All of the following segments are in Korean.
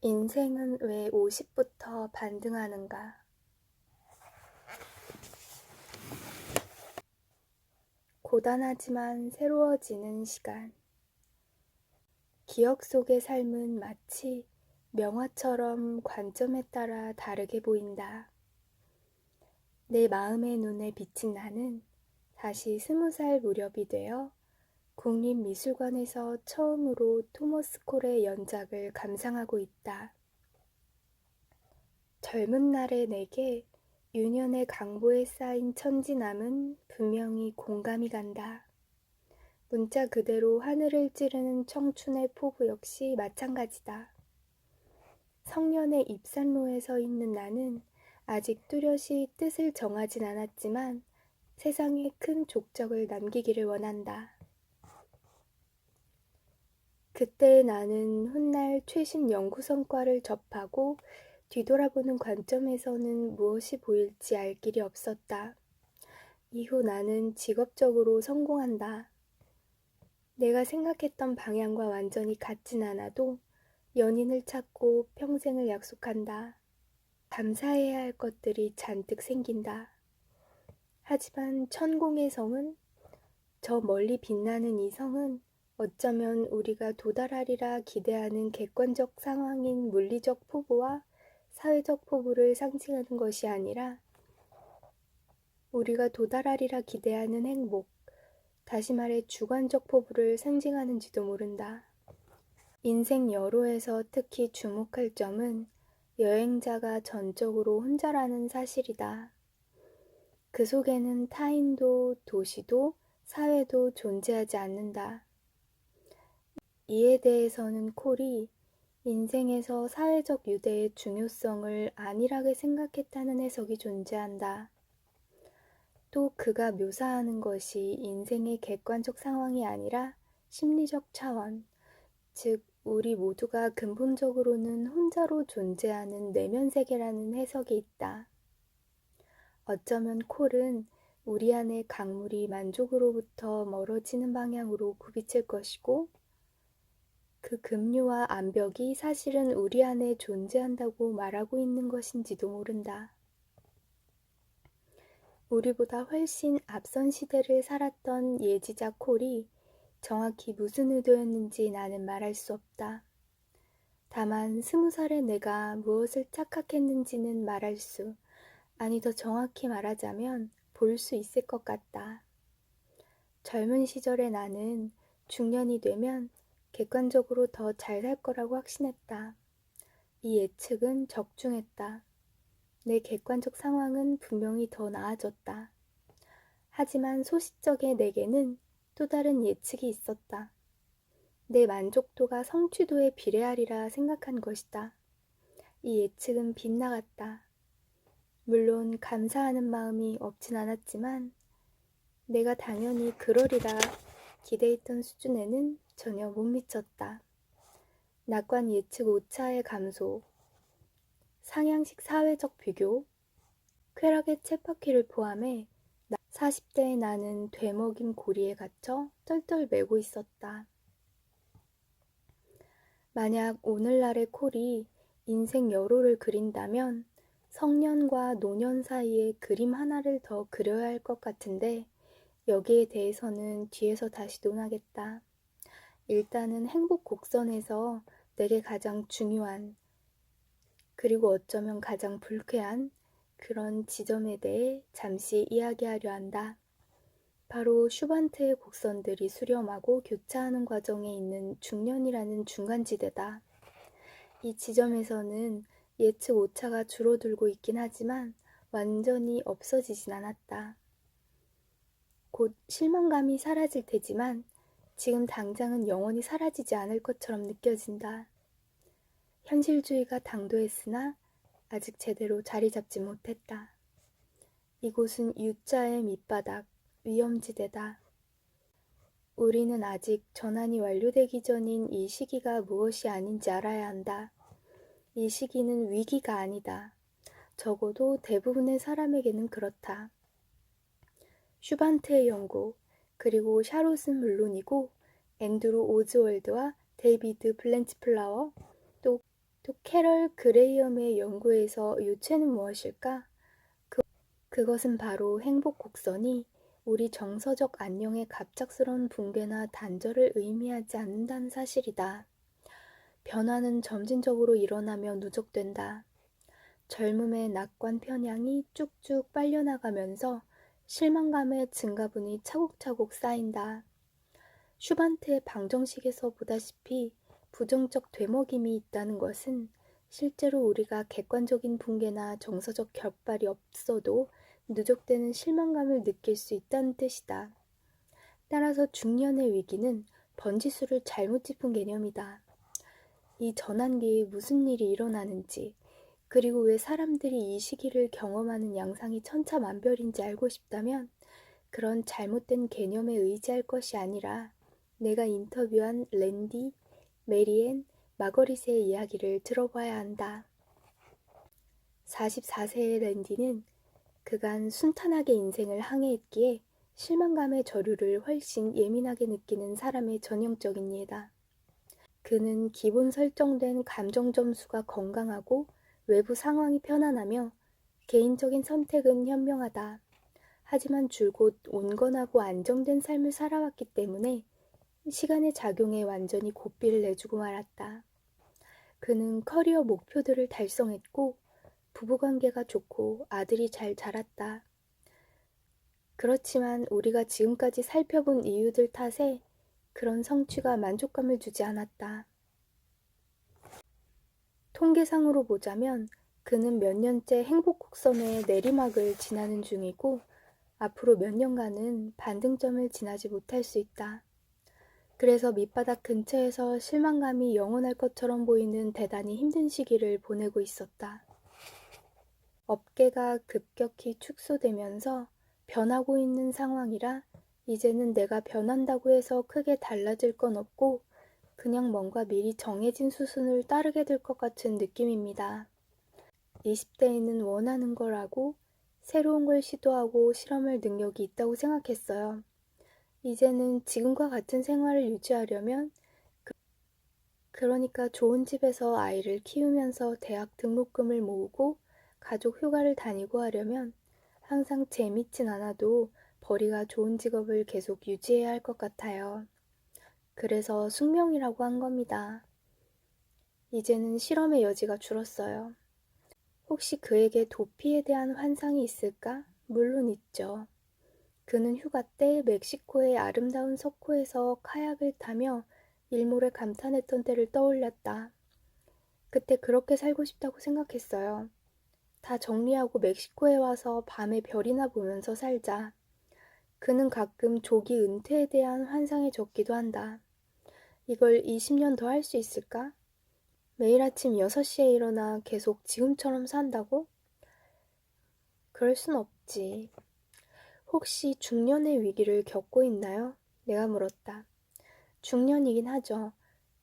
인생은 왜 50부터 반등하는가? 고단하지만 새로워지는 시간. 기억 속의 삶은 마치 명화처럼 관점에 따라 다르게 보인다. 내 마음의 눈에 비친 나는 다시 20살 무렵이 되어 국립미술관에서 처음으로 토머스 콜의 연작을 감상하고 있다. 젊은 날의 내게 유년의 강보에 쌓인 천지남은 분명히 공감이 간다. 문자 그대로 하늘을 찌르는 청춘의 포부 역시 마찬가지다. 성년의 입산로에 서 있는 나는 아직 뚜렷이 뜻을 정하진 않았지만 세상에 큰 족적을 남기기를 원한다. 그때 나는 훗날 최신 연구 성과를 접하고 뒤돌아보는 관점에서는 무엇이 보일지 알 길이 없었다. 이후 나는 직업적으로 성공한다. 내가 생각했던 방향과 완전히 같진 않아도 연인을 찾고 평생을 약속한다. 감사해야 할 것들이 잔뜩 생긴다. 하지만 천공의 성은, 저 멀리 빛나는 이 성은 어쩌면 우리가 도달하리라 기대하는 객관적 상황인 물리적 포부와 사회적 포부를 상징하는 것이 아니라 우리가 도달하리라 기대하는 행복, 다시 말해 주관적 포부를 상징하는지도 모른다. 인생 여로에서 특히 주목할 점은 여행자가 전적으로 혼자라는 사실이다. 그 속에는 타인도 도시도 사회도 존재하지 않는다. 이에 대해서는 콜이 인생에서 사회적 유대의 중요성을 안일하게 생각했다는 해석이 존재한다. 또 그가 묘사하는 것이 인생의 객관적 상황이 아니라 심리적 차원, 즉 우리 모두가 근본적으로는 혼자로 존재하는 내면 세계라는 해석이 있다. 어쩌면 콜은 우리 안의 강물이 만족으로부터 멀어지는 방향으로 굽이칠 것이고 그 급류와 암벽이 사실은 우리 안에 존재한다고 말하고 있는 것인지도 모른다. 우리보다 훨씬 앞선 시대를 살았던 예지자 콜이 정확히 무슨 의도였는지 나는 말할 수 없다. 다만 20살의 내가 무엇을 착각했는지는 말할 수, 아니 더 정확히 말하자면 볼 수 있을 것 같다. 젊은 시절의 나는 중년이 되면 객관적으로 더 잘 살 거라고 확신했다. 이 예측은 적중했다. 내 객관적 상황은 분명히 더 나아졌다. 하지만 소시적의 내게는 또 다른 예측이 있었다. 내 만족도가 성취도에 비례하리라 생각한 것이다. 이 예측은 빗나갔다. 물론 감사하는 마음이 없진 않았지만 내가 당연히 그러리라 기대했던 수준에는 전혀 못 미쳤다. 낙관 예측 오차의 감소, 상향식 사회적 비교, 쾌락의 쳇바퀴를 포함해 40대의 나는 되먹임 고리에 갇혀 쩔쩔매고 있었다. 만약 오늘날의 콜이 인생 여로를 그린다면 성년과 노년 사이에 그림 하나를 더 그려야 할 것 같은데 여기에 대해서는 뒤에서 다시 논하겠다. 일단은 행복 곡선에서 내게 가장 중요한 그리고 어쩌면 가장 불쾌한 그런 지점에 대해 잠시 이야기하려 한다. 바로 슈반트의 곡선들이 수렴하고 교차하는 과정에 있는 중년이라는 중간지대다. 이 지점에서는 예측 오차가 줄어들고 있긴 하지만 완전히 없어지진 않았다. 곧 실망감이 사라질 테지만 지금 당장은 영원히 사라지지 않을 것처럼 느껴진다. 현실주의가 당도했으나 아직 제대로 자리 잡지 못했다. 이곳은 U자의 밑바닥, 위험지대다. 우리는 아직 전환이 완료되기 전인 이 시기가 무엇이 아닌지 알아야 한다. 이 시기는 위기가 아니다. 적어도 대부분의 사람에게는 그렇다. 슈반트의 연구, 그리고 샤롯은 물론이고 앤드루 오즈월드와 데이비드 블렌치플라워, 또 캐럴 그레이엄의 연구에서 요체는 무엇일까? 그것은 바로 행복 곡선이 우리 정서적 안녕의 갑작스러운 붕괴나 단절을 의미하지 않는다는 사실이다. 변화는 점진적으로 일어나며 누적된다. 젊음의 낙관 편향이 쭉쭉 빨려나가면서 실망감의 증가분이 차곡차곡 쌓인다. 슈반트의 방정식에서 보다시피 부정적 되먹임이 있다는 것은 실제로 우리가 객관적인 붕괴나 정서적 격발이 없어도 누적되는 실망감을 느낄 수 있다는 뜻이다. 따라서 중년의 위기는 번지수를 잘못 짚은 개념이다. 이 전환기에 무슨 일이 일어나는지, 그리고 왜 사람들이 이 시기를 경험하는 양상이 천차만별인지 알고 싶다면 그런 잘못된 개념에 의지할 것이 아니라 내가 인터뷰한 랜디, 메리앤, 마거릿의 이야기를 들어봐야 한다. 44세의 랜디는 그간 순탄하게 인생을 항해했기에 실망감의 저류를 훨씬 예민하게 느끼는 사람의 전형적인 예다. 그는 기본 설정된 감정 점수가 건강하고 외부 상황이 편안하며 개인적인 선택은 현명하다. 하지만 줄곧 온건하고 안정된 삶을 살아왔기 때문에 시간의 작용에 완전히 고삐를 내주고 말았다. 그는 커리어 목표들을 달성했고 부부관계가 좋고 아들이 잘 자랐다. 그렇지만 우리가 지금까지 살펴본 이유들 탓에 그런 성취가 만족감을 주지 않았다. 통계상으로 보자면 그는 몇 년째 행복 곡선의 내리막을 지나는 중이고 앞으로 몇 년간은 반등점을 지나지 못할 수 있다. 그래서 밑바닥 근처에서 실망감이 영원할 것처럼 보이는 대단히 힘든 시기를 보내고 있었다. 업계가 급격히 축소되면서 변하고 있는 상황이라 이제는 내가 변한다고 해서 크게 달라질 건 없고 그냥 뭔가 미리 정해진 수순을 따르게 될 것 같은 느낌입니다. 20대에는 원하는 걸 하고 새로운 걸 시도하고 실험할 능력이 있다고 생각했어요. 이제는 지금과 같은 생활을 유지하려면 그러니까 좋은 집에서 아이를 키우면서 대학 등록금을 모으고 가족 휴가를 다니고 하려면 항상 재밌진 않아도 벌이가 좋은 직업을 계속 유지해야 할 것 같아요. 그래서 숙명이라고 한 겁니다. 이제는 실험의 여지가 줄었어요. 혹시 그에게 도피에 대한 환상이 있을까? 물론 있죠. 그는 휴가 때 멕시코의 아름다운 석호에서 카약을 타며 일몰에 감탄했던 때를 떠올렸다. 그때 그렇게 살고 싶다고 생각했어요. 다 정리하고 멕시코에 와서 밤에 별이나 보면서 살자. 그는 가끔 조기 은퇴에 대한 환상에 젖기도 한다. 이걸 20년 더 할 수 있을까? 매일 아침 6시에 일어나 계속 지금처럼 산다고? 그럴 순 없지. 혹시 중년의 위기를 겪고 있나요? 내가 물었다. 중년이긴 하죠.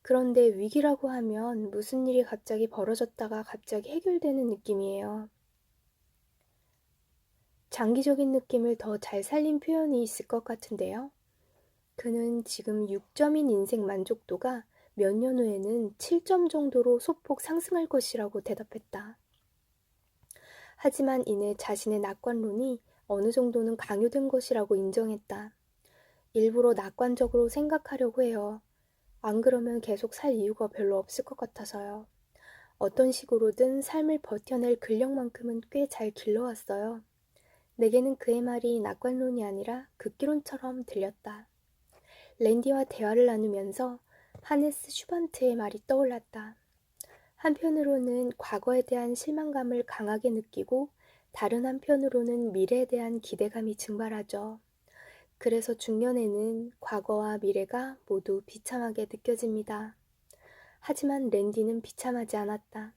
그런데 위기라고 하면 무슨 일이 갑자기 벌어졌다가 갑자기 해결되는 느낌이에요. 장기적인 느낌을 더 잘 살린 표현이 있을 것 같은데요. 그는 지금 6점인 인생 만족도가 몇 년 후에는 7점 정도로 소폭 상승할 것이라고 대답했다. 하지만 이내 자신의 낙관론이 어느 정도는 강요된 것이라고 인정했다. 일부러 낙관적으로 생각하려고 해요. 안 그러면 계속 살 이유가 별로 없을 것 같아서요. 어떤 식으로든 삶을 버텨낼 근력만큼은 꽤 잘 길러왔어요. 내게는 그의 말이 낙관론이 아니라 극기론처럼 들렸다. 랜디와 대화를 나누면서 하네스 슈반트의 말이 떠올랐다. 한편으로는 과거에 대한 실망감을 강하게 느끼고 다른 한편으로는 미래에 대한 기대감이 증발하죠. 그래서 중년에는 과거와 미래가 모두 비참하게 느껴집니다. 하지만 랜디는 비참하지 않았다.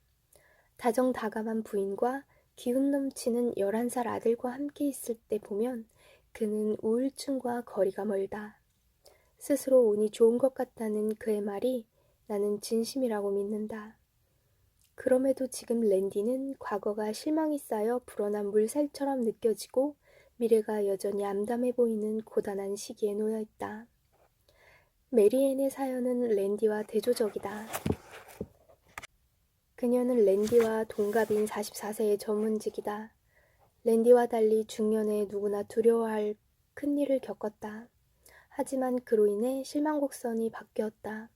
다정다감한 부인과 기운 넘치는 11살 아들과 함께 있을 때 보면 그는 우울증과 거리가 멀다. 스스로 운이 좋은 것 같다는 그의 말이 나는 진심이라고 믿는다. 그럼에도 지금 랜디는 과거가 실망이 쌓여 불어난 물살처럼 느껴지고 미래가 여전히 암담해 보이는 고단한 시기에 놓여 있다. 메리앤의 사연은 랜디와 대조적이다. 그녀는 랜디와 동갑인 44세의 전문직이다. 랜디와 달리 중년에 누구나 두려워할 큰일을 겪었다. 하지만 그로 인해 실망 곡선이 바뀌었다.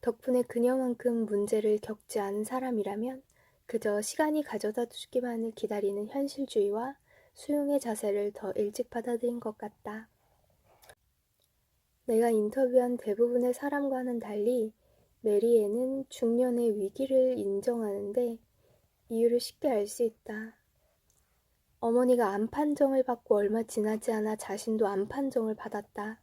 덕분에 그녀만큼 문제를 겪지 않은 사람이라면 그저 시간이 가져다 주기만을 기다리는 현실주의와 수용의 자세를 더 일찍 받아들인 것 같다. 내가 인터뷰한 대부분의 사람과는 달리 메리애는 중년의 위기를 인정하는데 이유를 쉽게 알 수 있다. 어머니가 암 판정을 받고 얼마 지나지 않아 자신도 암 판정을 받았다.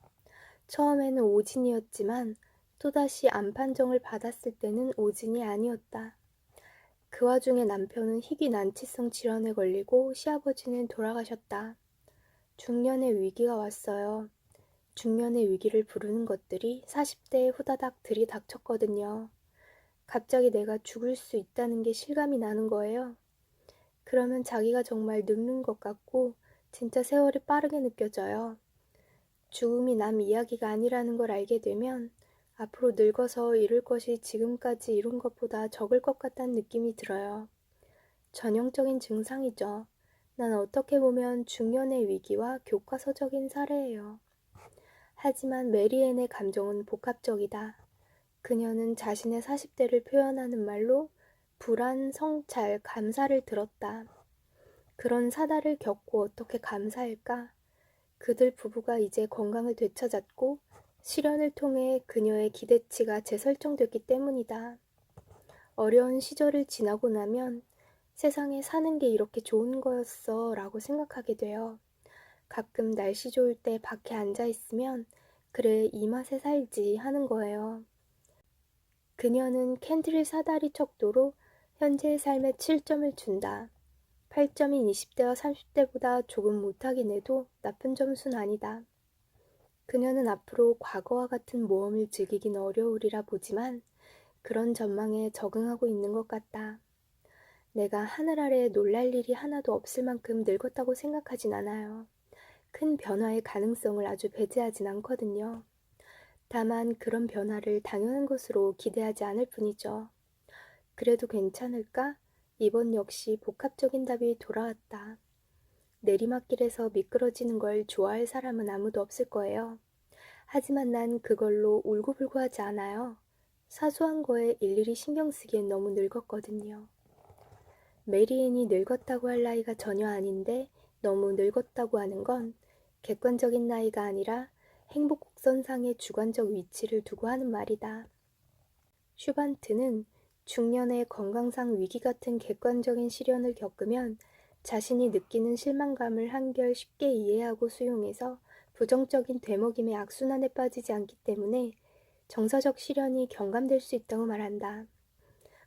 처음에는 오진이었지만 또다시 암 판정을 받았을 때는 오진이 아니었다. 그 와중에 남편은 희귀 난치성 질환에 걸리고 시아버지는 돌아가셨다. 중년의 위기가 왔어요. 중년의 위기를 부르는 것들이 40대에 후다닥 들이닥쳤거든요. 갑자기 내가 죽을 수 있다는 게 실감이 나는 거예요. 그러면 자기가 정말 늙는 것 같고 진짜 세월이 빠르게 느껴져요. 죽음이 남 이야기가 아니라는 걸 알게 되면 앞으로 늙어서 이룰 것이 지금까지 이룬 것보다 적을 것 같다는 느낌이 들어요. 전형적인 증상이죠. 난 어떻게 보면 중년의 위기와 교과서적인 사례예요. 하지만 메리앤의 감정은 복합적이다. 그녀는 자신의 40대를 표현하는 말로 불안, 성찰, 감사를 들었다. 그런 사달을 겪고 어떻게 감사할까? 그들 부부가 이제 건강을 되찾았고 실현을 통해 그녀의 기대치가 재설정됐기 때문이다. 어려운 시절을 지나고 나면 세상에 사는 게 이렇게 좋은 거였어 라고 생각하게 돼요. 가끔 날씨 좋을 때 밖에 앉아 있으면 그래 이 맛에 살지 하는 거예요. 그녀는 캔들을 사다리 척도로 현재의 삶에 7점을 준다. 8점인 20대와 30대보다 조금 못하긴 해도 나쁜 점수는 아니다. 그녀는 앞으로 과거와 같은 모험을 즐기긴 어려우리라 보지만 그런 전망에 적응하고 있는 것 같다. 내가 하늘 아래 놀랄 일이 하나도 없을 만큼 늙었다고 생각하진 않아요. 큰 변화의 가능성을 아주 배제하진 않거든요. 다만 그런 변화를 당연한 것으로 기대하지 않을 뿐이죠. 그래도 괜찮을까? 이번 역시 복합적인 답이 돌아왔다. 내리막길에서 미끄러지는 걸 좋아할 사람은 아무도 없을 거예요. 하지만 난 그걸로 울고불고하지 않아요. 사소한 거에 일일이 신경 쓰기엔 너무 늙었거든요. 메리앤이 늙었다고 할 나이가 전혀 아닌데 너무 늙었다고 하는 건 객관적인 나이가 아니라 행복 곡선상의 주관적 위치를 두고 하는 말이다. 슈반트는 중년의 건강상 위기 같은 객관적인 시련을 겪으면 자신이 느끼는 실망감을 한결 쉽게 이해하고 수용해서 부정적인 되먹임의 악순환에 빠지지 않기 때문에 정서적 시련이 경감될 수 있다고 말한다.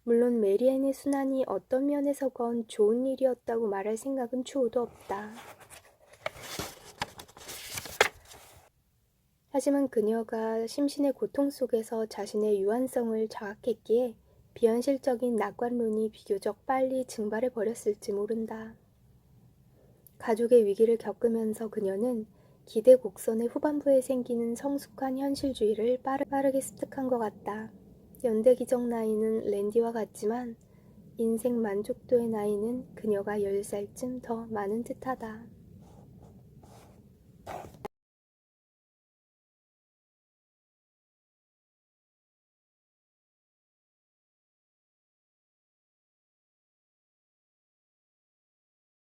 물론 메리앤의 순환이 어떤 면에서건 좋은 일이었다고 말할 생각은 추호도 없다. 하지만 그녀가 심신의 고통 속에서 자신의 유한성을 자각했기에 비현실적인 낙관론이 비교적 빨리 증발해 버렸을지 모른다. 가족의 위기를 겪으면서 그녀는 기대 곡선의 후반부에 생기는 성숙한 현실주의를 빠르게 습득한 것 같다. 연대기적 나이는 랜디와 같지만 인생 만족도의 나이는 그녀가 10살쯤 더 많은 듯하다.